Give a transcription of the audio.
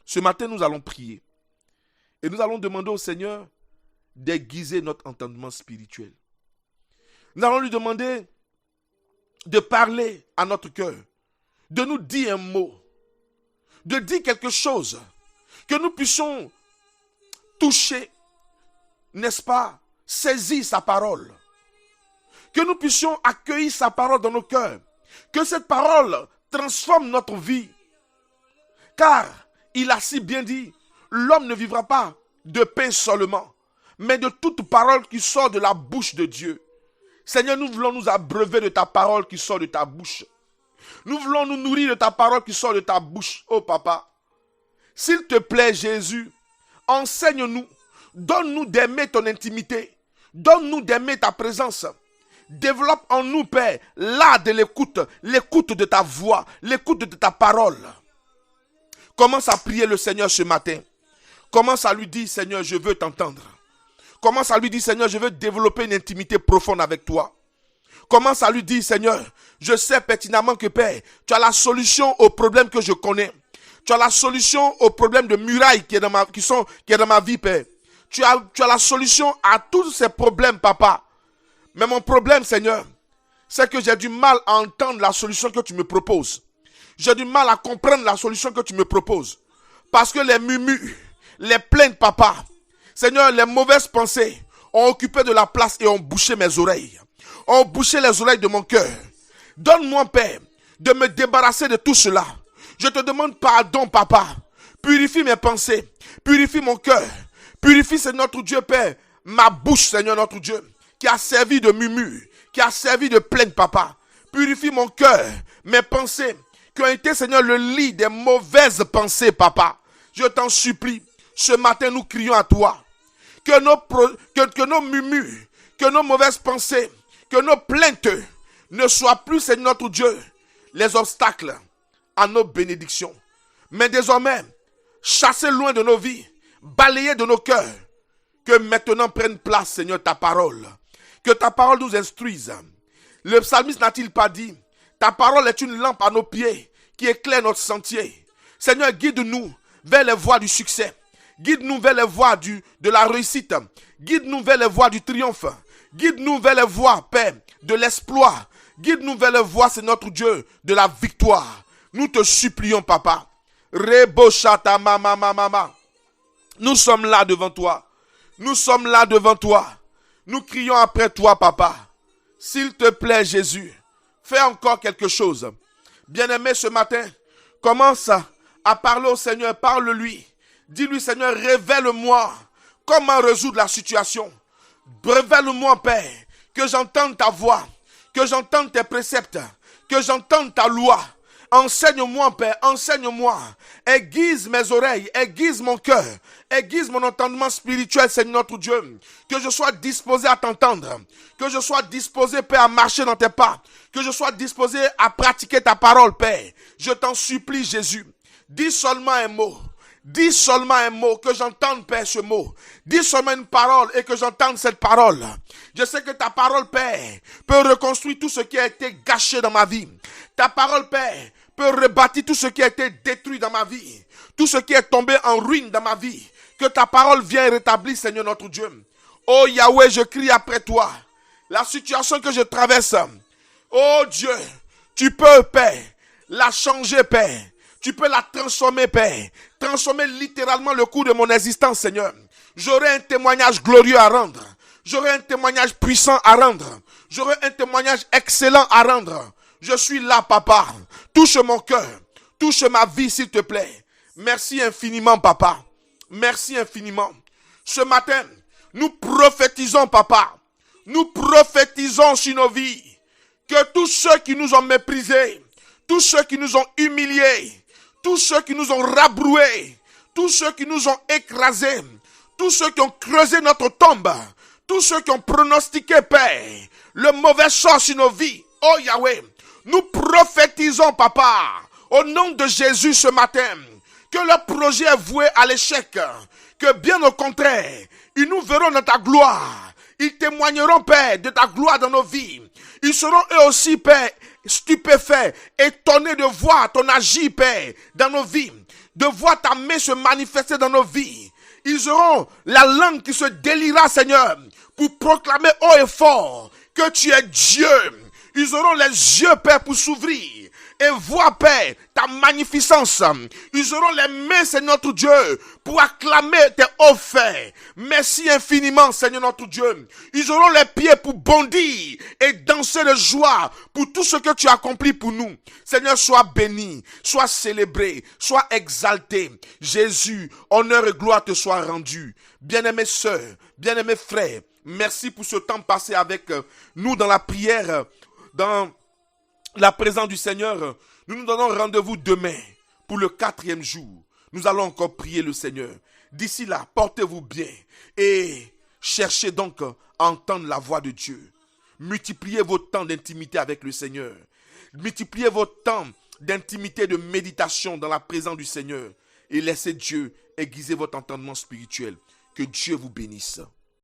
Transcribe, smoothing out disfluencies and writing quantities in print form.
Ce matin, nous allons prier. Et nous allons demander au Seigneur d'aiguiser notre entendement spirituel. Nous allons lui demander de parler à notre cœur, de nous dire un mot, de dire quelque chose, que nous puissions toucher, n'est-ce pas, saisir sa parole, que nous puissions accueillir sa parole dans nos cœurs, que cette parole transforme notre vie, car il a si bien dit, l'homme ne vivra pas de pain seulement, mais de toute parole qui sort de la bouche de Dieu. Seigneur, nous voulons nous abreuver de ta parole qui sort de ta bouche. Nous voulons nous nourrir de ta parole qui sort de ta bouche, oh papa. S'il te plaît, Jésus, enseigne-nous, donne-nous d'aimer ton intimité, donne-nous d'aimer ta présence. Développe en nous, Père, l'art de l'écoute, l'écoute de ta voix, l'écoute de ta parole. Commence à prier le Seigneur ce matin. Commence à lui dire, Seigneur, je veux t'entendre. Commence à lui dire, Seigneur, je veux développer une intimité profonde avec toi. Commence à lui dire, Seigneur, je sais pertinemment que, Père, tu as la solution aux problèmes que je connais. Tu as la solution aux problèmes de murailles qui est dans ma vie, Père. Tu as la solution à tous ces problèmes, papa. Mais mon problème, Seigneur, c'est que j'ai du mal à entendre la solution que tu me proposes. J'ai du mal à comprendre la solution que tu me proposes. Parce que les murmures, les plaintes, papa, Seigneur, les mauvaises pensées ont occupé de la place et ont bouché mes oreilles. Ont bouché les oreilles de mon cœur. Donne-moi, Père, de me débarrasser de tout cela. Je te demande pardon, papa. Purifie mes pensées. Purifie mon cœur. Purifie, Seigneur notre Dieu, Père, ma bouche, Seigneur notre Dieu, qui a servi de murmure, qui a servi de plainte, papa. Purifie mon cœur, mes pensées, qui ont été, Seigneur, le lit des mauvaises pensées, papa. Je t'en supplie, ce matin, nous crions à toi. Que nos murmures, que nos mauvaises pensées, que nos plaintes ne soient plus, Seigneur notre Dieu, les obstacles à nos bénédictions. Mais désormais, chassez loin de nos vies, balayez de nos cœurs, que maintenant prenne place, Seigneur, ta parole. Que ta parole nous instruise. Le psalmiste n'a-t-il pas dit, ta parole est une lampe à nos pieds qui éclaire notre sentier. Seigneur, guide-nous vers les voies du succès. Guide-nous vers les voies de la réussite. Guide-nous vers les voies du triomphe. Guide-nous vers les voies, Père, de l'exploit. Guide-nous vers les voies, c'est notre Dieu, de la victoire. Nous te supplions, papa. Reboshata mama. Nous sommes là devant toi. Nous sommes là devant toi. Nous crions après toi, papa. S'il te plaît, Jésus, fais encore quelque chose. Bien-aimé, ce matin, commence à parler au Seigneur. Parle-lui. Dis-lui, Seigneur, révèle-moi comment résoudre la situation. Révèle-moi, Père, que j'entende ta voix, que j'entende tes préceptes, que j'entende ta loi. Enseigne-moi, Père, enseigne-moi. Aiguise mes oreilles, aiguise mon cœur, aiguise mon entendement spirituel, Seigneur notre Dieu. Que je sois disposé à t'entendre, que je sois disposé, Père, à marcher dans tes pas, que je sois disposé à pratiquer ta parole, Père. Je t'en supplie, Jésus. Dis seulement un mot. Dis seulement un mot, que j'entende, Père, ce mot. Dis seulement une parole et que j'entende cette parole. Je sais que ta parole, Père, peut reconstruire tout ce qui a été gâché dans ma vie. Ta parole, Père, peut rebâtir tout ce qui a été détruit dans ma vie. Tout ce qui est tombé en ruine dans ma vie. Que ta parole vienne rétablir, Seigneur notre Dieu. Oh Yahweh, je crie après toi. La situation que je traverse, oh Dieu, tu peux, Père, la changer, Père. Tu peux la transformer, Père. Transformer littéralement le cours de mon existence, Seigneur. J'aurai un témoignage glorieux à rendre. J'aurai un témoignage puissant à rendre. J'aurai un témoignage excellent à rendre. Je suis là, papa. Touche mon cœur. Touche ma vie, s'il te plaît. Merci infiniment, papa. Merci infiniment. Ce matin, nous prophétisons, papa. Nous prophétisons sur nos vies. Que tous ceux qui nous ont méprisés, tous ceux qui nous ont humiliés, tous ceux qui nous ont rabroués, tous ceux qui nous ont écrasés, tous ceux qui ont creusé notre tombe, tous ceux qui ont pronostiqué, Père, le mauvais sort sur nos vies, oh Yahweh, nous prophétisons, papa, au nom de Jésus ce matin, que leur projet est voué à l'échec, que bien au contraire, ils nous verront dans ta gloire, ils témoigneront, Père, de ta gloire dans nos vies, ils seront eux aussi, Père, stupéfaits, étonnés de voir ton agir, Père, dans nos vies. de voir ta main se manifester dans nos vies. Ils auront la langue qui se déliera, Seigneur, pour proclamer haut et fort que tu es Dieu. Ils auront les yeux, Père, pour s'ouvrir et voir, Père, ta magnificence. Ils auront les mains, Seigneur notre Dieu, pour acclamer tes hauts faits. Merci infiniment, Seigneur notre Dieu. Ils auront les pieds pour bondir et danser de joie pour tout ce que tu as accompli pour nous. Seigneur, sois béni, sois célébré, sois exalté. Jésus, honneur et gloire te soient rendus. Bien-aimés sœurs, bien-aimés frères, merci pour ce temps passé avec nous dans la prière, dans la présence du Seigneur. Nous nous donnons rendez-vous demain pour le 4e jour. Nous allons encore prier le Seigneur. D'ici là, portez-vous bien et cherchez donc à entendre la voix de Dieu. Multipliez vos temps d'intimité avec le Seigneur. Multipliez vos temps d'intimité, de méditation dans la présence du Seigneur. Et laissez Dieu aiguiser votre entendement spirituel. Que Dieu vous bénisse.